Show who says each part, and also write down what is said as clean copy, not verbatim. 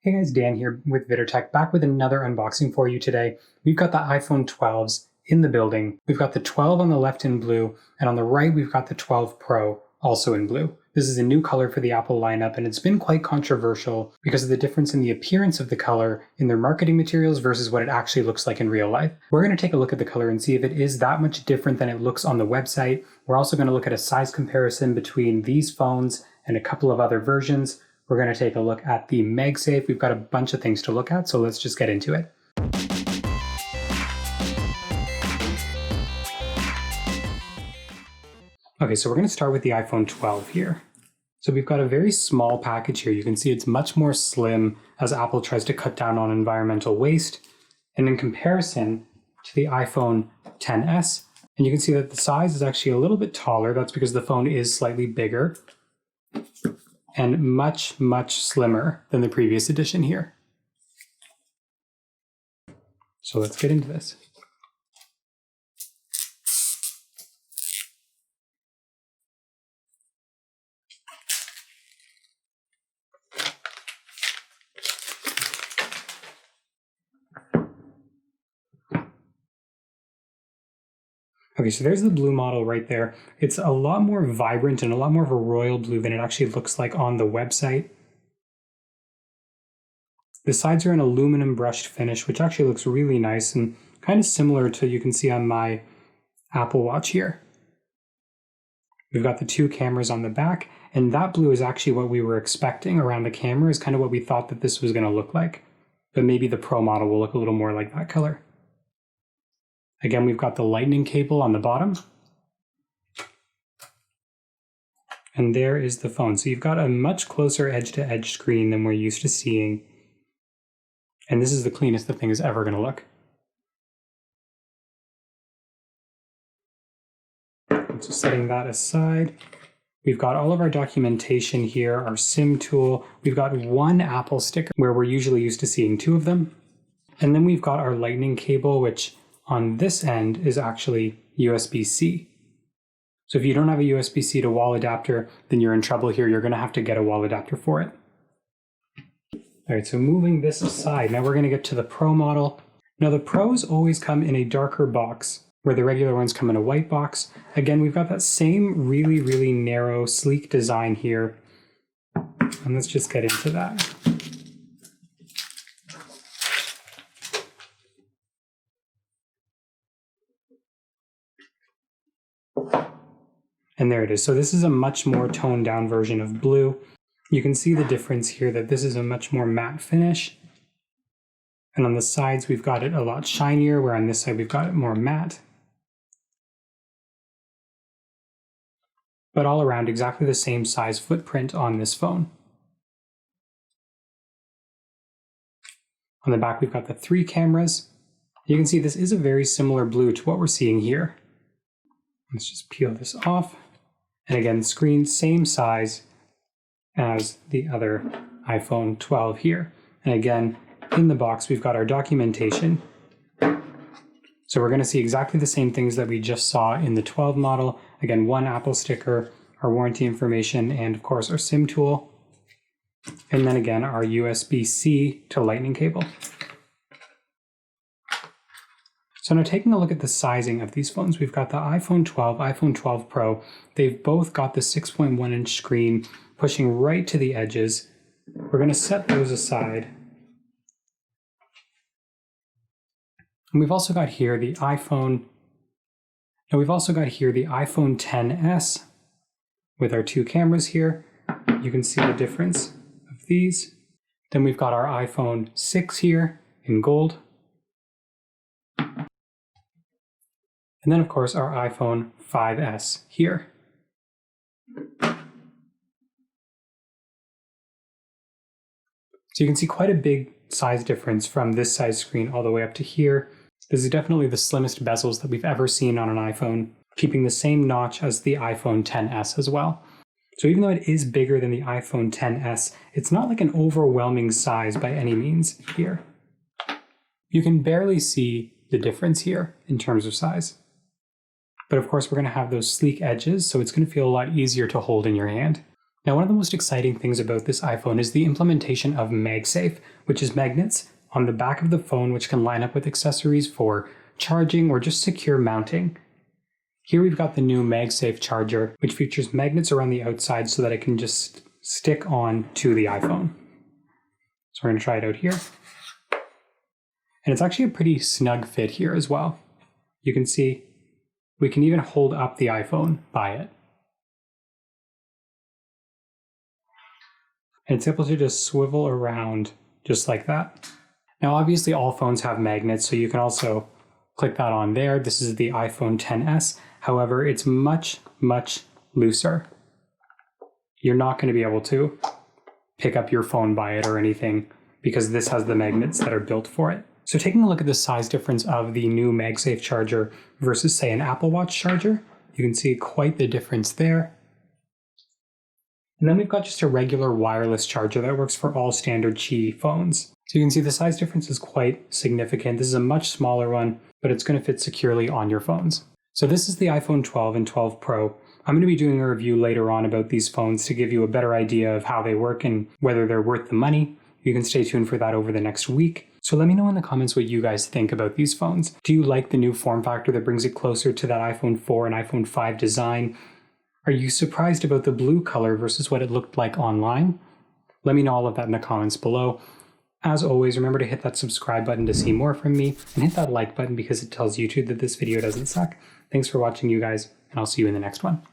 Speaker 1: Hey guys, Dan here with VidderTech, back with another unboxing for you today. We've got the iPhone 12s in the building. We've got the 12 on the left in blue, and on the right we've got the 12 Pro also in blue. This is a new color for the Apple lineup, and it's been quite controversial because of the difference in the appearance of the color in their marketing materials versus what it actually looks like in real life. We're going to take a look at the color and see if it is that much different than it looks on the website. We're also going to look at a size comparison between these phones and a couple of other versions. We're going to take a look at the MagSafe. We've got a bunch of things to look at, so let's just get into it. Okay, so we're going to start with the iPhone 12 here. So we've got a very small package here. You can see it's much more slim as Apple tries to cut down on environmental waste. And in comparison to the iPhone XS, and you can see that the size is actually a little bit taller. That's because the phone is slightly bigger and much, much slimmer than the previous edition here. So let's get into this. Okay, so there's the blue model right there. It's a lot more vibrant and a lot more of a royal blue than it actually looks like on the website. The sides are an aluminum brushed finish, which actually looks really nice and kind of similar to you can see on my Apple Watch here. We've got the two cameras on the back, and that blue is actually what we were expecting around the camera, is kind of what we thought that this was going to look like. But maybe the Pro model will look a little more like that color. Again, we've got the lightning cable on the bottom. And there is the phone. So you've got a much closer edge-to-edge screen than we're used to seeing. And this is the cleanest the thing is ever going to look. So setting that aside, we've got all of our documentation here, our SIM tool. We've got one Apple sticker where we're usually used to seeing two of them. And then we've got our lightning cable, which on this end is actually USB-C. So if you don't have a USB-C to wall adapter, then you're in trouble here. You're going to have to get a wall adapter for it. All right, so moving this aside, now we're going to get to the Pro model. Now the Pros always come in a darker box, where the regular ones come in a white box. Again, we've got that same really, really narrow, sleek design here. And let's just get into that. And there it is. So this is a much more toned down version of blue. You can see the difference here that this is a much more matte finish. And on the sides, we've got it a lot shinier, where on this side, we've got it more matte. But all around, exactly the same size footprint on this phone. On the back, we've got the three cameras. You can see this is a very similar blue to what we're seeing here. Let's just peel this off. And again, screen same size as the other iPhone 12 here. And again, in the box, we've got our documentation. So we're going to see exactly the same things that we just saw in the 12 model. Again, one Apple sticker, our warranty information, and of course our SIM tool. And then again, our USB-C to lightning cable. So now taking a look at the sizing of these phones, we've got the iPhone 12, iPhone 12 Pro. They've both got the 6.1 inch screen pushing right to the edges. We're going to set those aside. And we've also got here the iPhone. Now we've also got here the iPhone XS with our two cameras here. You can see the difference of these. Then we've got our iPhone 6 here in gold. And then, of course, our iPhone 5S here. So you can see quite a big size difference from this size screen all the way up to here. This is definitely the slimmest bezels that we've ever seen on an iPhone, keeping the same notch as the iPhone XS as well. So even though it is bigger than the iPhone XS, it's not like an overwhelming size by any means here. You can barely see the difference here in terms of size. But of course, we're going to have those sleek edges, so it's going to feel a lot easier to hold in your hand. Now, one of the most exciting things about this iPhone is the implementation of MagSafe, which is magnets on the back of the phone which can line up with accessories for charging or just secure mounting. Here we've got the new MagSafe charger, which features magnets around the outside so that it can just stick on to the iPhone. So we're going to try it out here. And it's actually a pretty snug fit here as well. You can see we can even hold up the iPhone by it. And it's able to just swivel around just like that. Now, obviously all phones have magnets, so you can also click that on there. This is the iPhone XS. However, it's much, much looser. You're not going to be able to pick up your phone by it or anything because this has the magnets that are built for it. So taking a look at the size difference of the new MagSafe charger versus, say, an Apple Watch charger, you can see quite the difference there. And then we've got just a regular wireless charger that works for all standard Qi phones. So you can see the size difference is quite significant. This is a much smaller one, but it's going to fit securely on your phones. So this is the iPhone 12 and 12 Pro. I'm going to be doing a review later on about these phones to give you a better idea of how they work and whether they're worth the money. You can stay tuned for that over the next week. So let me know in the comments what you guys think about these phones. Do you like the new form factor that brings it closer to that iPhone 4 and iPhone 5 design? Are you surprised about the blue color versus what it looked like online? Let me know all of that in the comments below. As always, remember to hit that subscribe button to see more from me, and hit that like button because it tells YouTube that this video doesn't suck. Thanks for watching, you guys, and I'll see you in the next one.